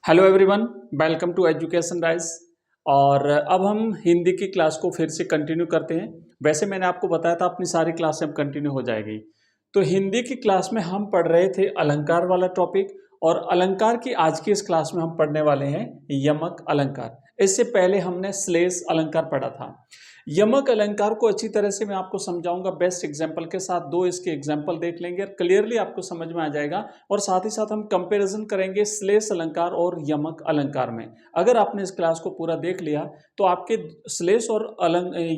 Hello everyone, welcome to education rise. और अब हम हिंदी की क्लास को फिर से कंटिन्यू करते हैं। वैसे मैंने आपको बताया था अपनी सारी क्लासें अब कंटिन्यू हो जाएगी। तो हिंदी की क्लास में हम पढ़ रहे थे अलंकार वाला टॉपिक, और अलंकार की आज की इस क्लास में हम पढ़ने वाले हैं यमक अलंकार। इससे पहले हमने श्लेष अलंकार पढ़ा था। यमक अलंकार को अच्छी तरह से मैं आपको समझाऊंगा बेस्ट एग्जाम्पल के साथ। दो इसके एग्जाम्पल देख लेंगे और क्लियरली आपको समझ में आ जाएगा। और साथ ही साथ हम कंपैरिजन करेंगे श्लेष अलंकार और यमक अलंकार में। अगर आपने इस क्लास को पूरा देख लिया तो आपके श्लेष और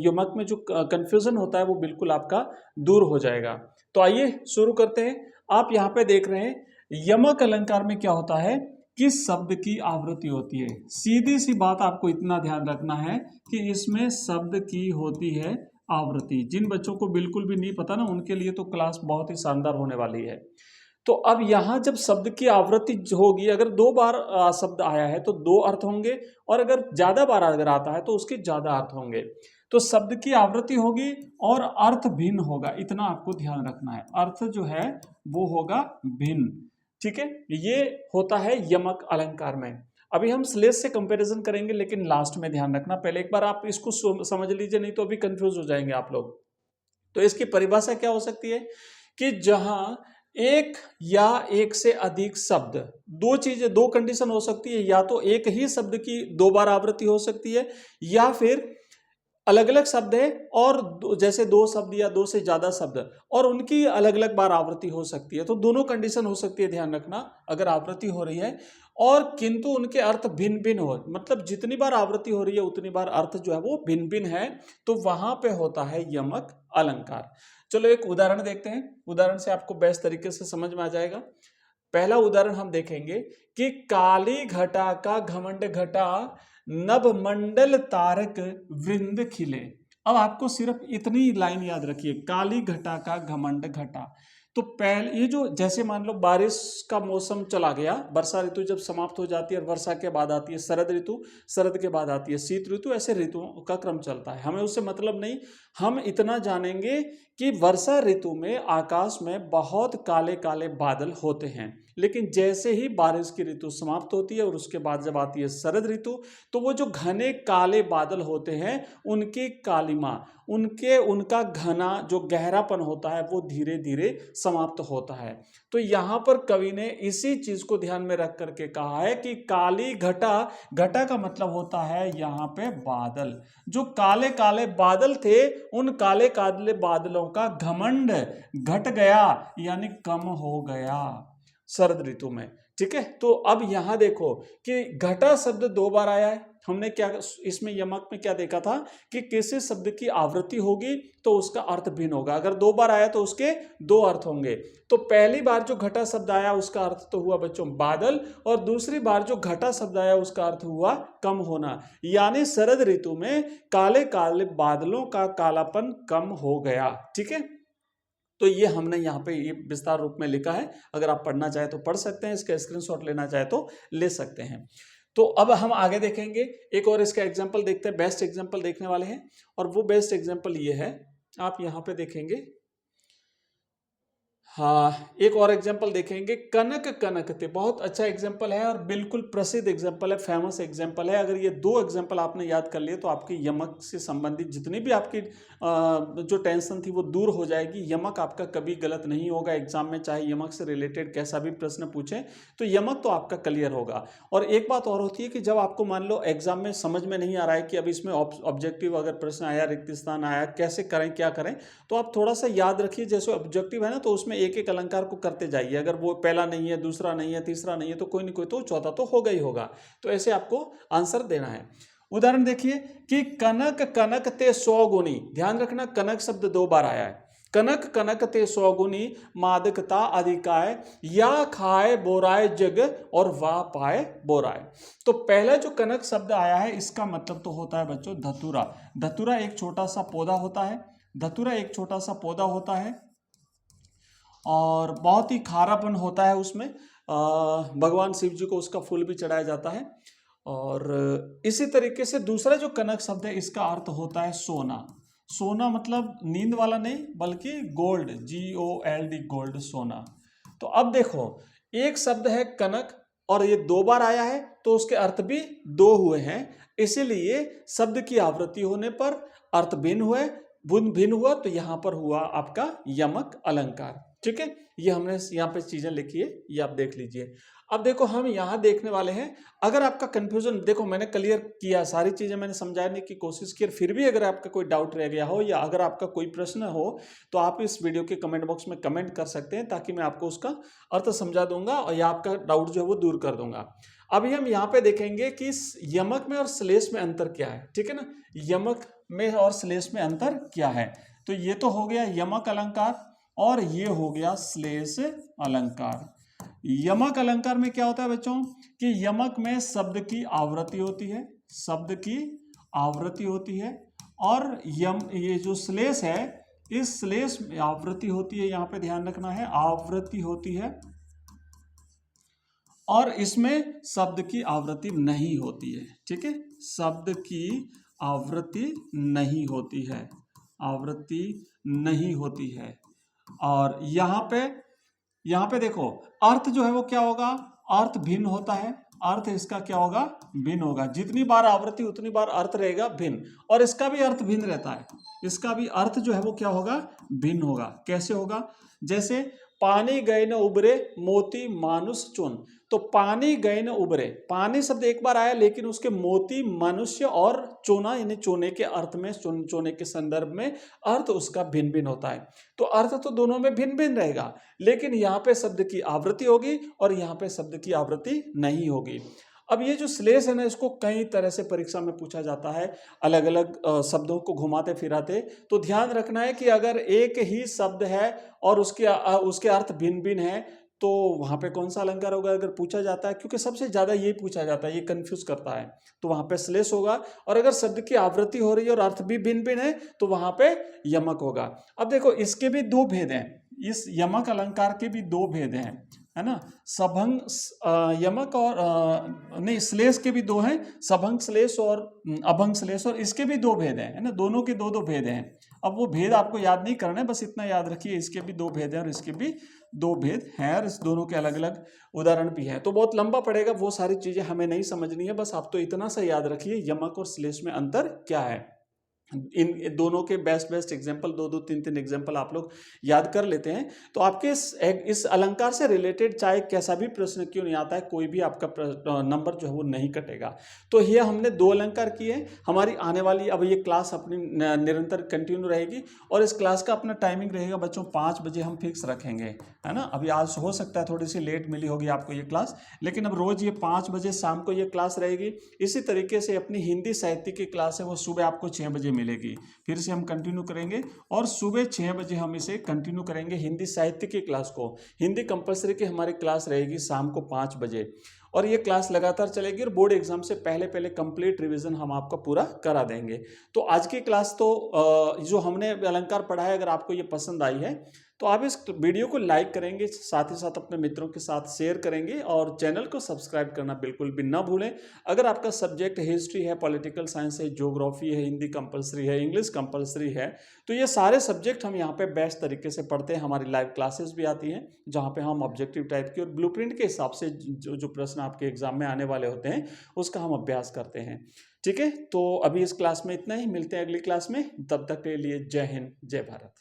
यमक में जो कंफ्यूजन होता है वो बिल्कुल आपका दूर हो जाएगा। तो आइए शुरू करते हैं। आप यहाँ पे देख रहे हैं यमक अलंकार में क्या होता है कि शब्द की आवृत्ति होती है। सीधी सी बात आपको इतना ध्यान रखना है कि इसमें शब्द की होती है आवृत्ति। जिन बच्चों को बिल्कुल भी नहीं पता ना, उनके लिए तो क्लास बहुत ही शानदार होने वाली है। तो अब यहां जब शब्द की आवृत्ति होगी, अगर दो बार शब्द आया है तो दो अर्थ होंगे, और अगर ज्यादा बार अगर आता है तो उसके ज्यादा अर्थ होंगे। तो शब्द की आवृत्ति होगी और अर्थ भिन्न होगा, इतना आपको ध्यान रखना है। अर्थ जो है वो होगा भिन्न। ठीक है, ये होता है यमक अलंकार में। अभी हम श्लेष से कंपैरिजन करेंगे, लेकिन लास्ट में ध्यान रखना। पहले एक बार आप इसको समझ लीजिए, नहीं तो अभी कंफ्यूज हो जाएंगे आप लोग। तो इसकी परिभाषा क्या हो सकती है कि जहां एक या एक से अधिक शब्द, दो चीजें, दो कंडीशन हो सकती है। या तो एक ही शब्द की दो बार आवृत्ति हो सकती है, या फिर अलग अलग शब्द है और जैसे दो शब्द या दो से ज्यादा शब्द और उनकी अलग अलग बार आवृत्ति हो सकती है। तो दोनों कंडीशन हो सकती है, ध्यान रखना। अगर आवृत्ति हो रही है और किंतु उनके अर्थ भिन्न भिन्न हो, मतलब जितनी बार आवृत्ति हो रही है उतनी बार अर्थ जो है वो भिन्न भिन्न है, तो वहां पे होता है यमक अलंकार। चलो एक उदाहरण देखते हैं। उदाहरण से आपको बेस्ट तरीके से समझ में आ जाएगा। पहला उदाहरण हम देखेंगे कि काली घटा का घमंड घटा, नभ मंडल तारक वृंद खिले। अब आपको सिर्फ इतनी लाइन याद रखिए, काली घटा का घमंड घटा। तो पहले ये जो, जैसे मान लो बारिश का मौसम चला गया, वर्षा ऋतु जब समाप्त हो जाती है और वर्षा के बाद आती है शरद ऋतु, शरद के बाद आती है शीत ऋतु, ऐसे ऋतुओं का क्रम चलता है। हमें उससे मतलब नहीं, हम इतना जानेंगे कि वर्षा ऋतु में आकाश में बहुत काले काले बादल होते हैं, लेकिन जैसे ही बारिश की ऋतु समाप्त होती है और उसके बाद जब आती है शरद ऋतु, तो वो जो घने काले बादल होते हैं उनकी कालिमा, उनका घना जो गहरापन होता है वो धीरे धीरे समाप्त होता है। तो यहां पर कवि ने इसी चीज को ध्यान में रख करके कहा है कि काली घटा, घटा का मतलब होता है यहां पे बादल। जो काले काले बादल थे, उन काले काले बादलों का घमंड घट गया, यानी कम हो गया शरद ऋतु में। ठीक है, तो अब यहां देखो कि घटा शब्द दो बार आया है। हमने क्या इसमें यमक में क्या देखा था कि किसी शब्द की आवृत्ति होगी तो उसका अर्थ भिन्न होगा। अगर दो बार आया तो उसके दो अर्थ होंगे। तो पहली बार जो घटा शब्द आया उसका अर्थ तो हुआ बच्चों बादल, और दूसरी बार जो घटा शब्द आया उसका अर्थ हुआ कम होना, यानी शरद ऋतु में काले काले बादलों का कालापन कम हो गया। ठीक है, तो ये हमने यहाँ पे ये विस्तार रूप में लिखा है। अगर आप पढ़ना चाहे तो पढ़ सकते हैं, इसका स्क्रीनशॉट लेना चाहे तो ले सकते हैं। तो अब हम आगे देखेंगे, एक और इसका एग्जाम्पल देखते हैं। बेस्ट एग्जाम्पल देखने वाले हैं, और वो बेस्ट एग्जाम्पल ये है, आप यहाँ पे देखेंगे। हाँ, एक और एग्जाम्पल देखेंगे, कनक कनकते। बहुत अच्छा एग्जाम्पल है और बिल्कुल प्रसिद्ध एग्जाम्पल है, फेमस एग्जाम्पल है। अगर ये दो एग्जाम्पल आपने याद कर लिए तो आपकी यमक से संबंधित जितनी भी आपकी जो टेंशन थी वो दूर हो जाएगी। यमक आपका कभी गलत नहीं होगा एग्जाम में, चाहे यमक से रिलेटेड कैसा भी प्रश्न पूछे तो यमक तो आपका क्लियर होगा। और एक बात और होती है कि जब आपको मान लो एग्जाम में समझ में नहीं आ रहा है कि अब इसमें ऑब्जेक्टिव अगर प्रश्न आया, रिक्त स्थान आया, कैसे करें क्या करें, तो आप थोड़ा सा याद रखिए। जैसे ऑब्जेक्टिव है ना, तो उसमें एक एक अलंकार को करते जाइए। अगर वो पहला नहीं है, दूसरा नहीं है, तीसरा नहीं है, तो कोई नहीं कोई तो चौथा तो होगा ही होगा। तो ऐसे आपको आंसर देना है। उदाहरण देखिए कि कनक कनक ते 100 गुनी। ध्यान रखना, कनक शब्द दो बार आया है। कनक कनक ते 100 गुनी, मादकता अधिकाय, या खाए बोराय जग और वाह पाए बोराय। तो पहला जो कनक शब्द आया है इसका मतलब तो होता है बच्चों धतूरा। धतूरा एक छोटा सा पौधा होता है। धतूरा एक छोटा सा पौधा होता है और बहुत ही खारापन होता है उसमें। भगवान शिव जी को उसका फूल भी चढ़ाया जाता है। और इसी तरीके से दूसरा जो कनक शब्द है इसका अर्थ होता है सोना। सोना मतलब नींद वाला नहीं, बल्कि गोल्ड, GOLD, गोल्ड, सोना। तो अब देखो, एक शब्द है कनक और ये 2 बार आया है तो उसके अर्थ भी 2 हुए हैं, इसीलिए शब्द की आवृत्ति होने पर अर्थ भिन्न हुए, भिन्न हुआ तो यहां पर हुआ आपका यमक अलंकार। ठीक है, ये हमने यहाँ पे चीजें लिखी है, ये आप देख लीजिए। अब देखो हम यहाँ देखने वाले हैं, अगर आपका कंफ्यूजन, देखो मैंने क्लियर किया, सारी चीजें मैंने समझाने की कोशिश की, फिर भी अगर आपका कोई डाउट रह गया हो या अगर आपका कोई प्रश्न हो तो आप इस वीडियो के कमेंट बॉक्स में कमेंट कर सकते हैं, ताकि मैं आपको उसका अर्थ समझा दूंगा और या आपका डाउट जो है वो दूर कर दूंगा। अभी हम यहाँ पे देखेंगे कि यमक में और श्लेष में अंतर क्या है। ठीक है ना, यमक में और श्लेष में अंतर क्या है। तो ये तो हो गया यमक अलंकार और ये हो गया श्लेष अलंकार। यमक अलंकार में क्या होता है बच्चों कि यमक में शब्द की आवृत्ति होती है, शब्द की आवृत्ति होती है, और ये जो श्लेष है, इस श्लेष में आवृत्ति होती है, यहां पे ध्यान रखना है, आवृत्ति होती है, और इसमें शब्द की आवृत्ति नहीं होती है। ठीक है, शब्द की आवृत्ति नहीं होती है, आवृत्ति नहीं होती है। और यहाँ पे देखो अर्थ जो है वो क्या होगा, अर्थ भिन्न होता है, अर्थ इसका क्या होगा, भिन्न होगा। जितनी बार आवृत्ति उतनी बार अर्थ रहेगा भिन्न, और इसका भी अर्थ भिन्न रहता है, इसका भी अर्थ जो है वो क्या होगा, भिन्न होगा। कैसे होगा, जैसे पानी गए न उबरे मोती मानुष चुन, तो पानी गए न उबरे, पानी शब्द एक बार आया लेकिन उसके मोती मनुष्य और चोना यानी चोने के अर्थ में, चोने के संदर्भ में अर्थ उसका भिन्न भिन्न होता है। तो अर्थ तो दोनों में भिन्न भिन्न रहेगा, लेकिन यहाँ पे शब्द की आवृत्ति होगी और यहाँ पे शब्द की आवृत्ति नहीं होगी। अब ये जो श्लेष है ना, इसको कई तरह से परीक्षा में पूछा जाता है, अलग अलग शब्दों को घुमाते फिराते। तो ध्यान रखना है कि अगर एक ही शब्द है और उसके अर्थ भिन्न भिन्न है तो वहां पे कौन सा अलंकार होगा अगर पूछा जाता है, क्योंकि सबसे ज्यादा यही पूछा जाता है, ये कंफ्यूज करता है। तो वहां पे श्लेष होगा, और अगर शब्द की आवृत्ति हो रही है और अर्थ भी भिन्न भिन्न है तो वहां पे यमक होगा। अब देखो इसके भी 2 भेद हैं, इस यमक अलंकार के भी 2 भेद हैं, है ना। सभंग यमक और नहीं, श्लेष के भी 2 हैं, सभंग श्लेष और अभंग श्लेष, और इसके भी 2 भेद हैं, है ना, दोनों के 2 भेद हैं। अब वो भेद आपको याद नहीं करना है, बस इतना याद रखिए, इसके भी 2 भेद हैं और इसके भी 2 भेद हैं, और इस दोनों के अलग अलग उदाहरण भी हैं। तो बहुत लंबा पड़ेगा, वो सारी चीजें हमें नहीं समझनी है, बस आप तो इतना सा याद रखिए यमक और श्लेष में अंतर क्या है। इन दोनों के बेस्ट एग्जांपल 2-2 3-3 एग्जांपल आप लोग याद कर लेते हैं तो आपके इस अलंकार से रिलेटेड चाहे कैसा भी प्रश्न क्यों नहीं आता है, कोई भी आपका नंबर जो है वो नहीं कटेगा। तो ये हमने 2 अलंकार किए। हमारी आने वाली अब ये क्लास अपनी निरंतर कंटिन्यू रहेगी, और इस क्लास का अपना टाइमिंग रहेगा बच्चों 5 बजे हम फिक्स रखेंगे, है ना। अभी आज हो सकता है थोड़ी सी लेट मिली होगी आपको ये क्लास, लेकिन अब रोज ये 5 बजे शाम को ये क्लास रहेगी। इसी तरीके से अपनी हिंदी साहित्य की क्लास है वो सुबह आपको 6 बजे मिलेगी, फिर से हम कंटिन्यू करेंगे, और सुबह 6 बजे हम इसे कंटिन्यू करेंगे हिंदी साहित्य की क्लास को। हिंदी कंपलसरी की हमारी क्लास रहेगी शाम को 5 बजे, और ये क्लास लगातार चलेगी, और बोर्ड एग्जाम से पहले कंप्लीट रिवीजन हम आपका पूरा करा देंगे। तो आज की क्लास तो जो हमने अलंकार पढ़ा है, अगर आपको ये पसंद आई है तो आप इस वीडियो को लाइक करेंगे, साथ ही साथ अपने मित्रों के साथ शेयर करेंगे, और चैनल को सब्सक्राइब करना बिल्कुल भी ना भूलें। अगर आपका सब्जेक्ट हिस्ट्री है, पॉलिटिकल साइंस है, ज्योग्राफी है, हिंदी कंपलसरी है, इंग्लिश कंपलसरी है, तो ये सारे सब्जेक्ट हम यहाँ पे बेस्ट तरीके से पढ़ते हैं। हमारी लाइव क्लासेस भी आती हैं जहाँ पे हम ऑब्जेक्टिव टाइप की और ब्लूप्रिंट के हिसाब से जो प्रश्न आपके एग्जाम में आने वाले होते हैं उसका हम अभ्यास करते हैं। ठीक है, तो अभी इस क्लास में इतना ही, मिलते हैं अगली क्लास में, तब तक के लिए जय हिंद, जय भारत।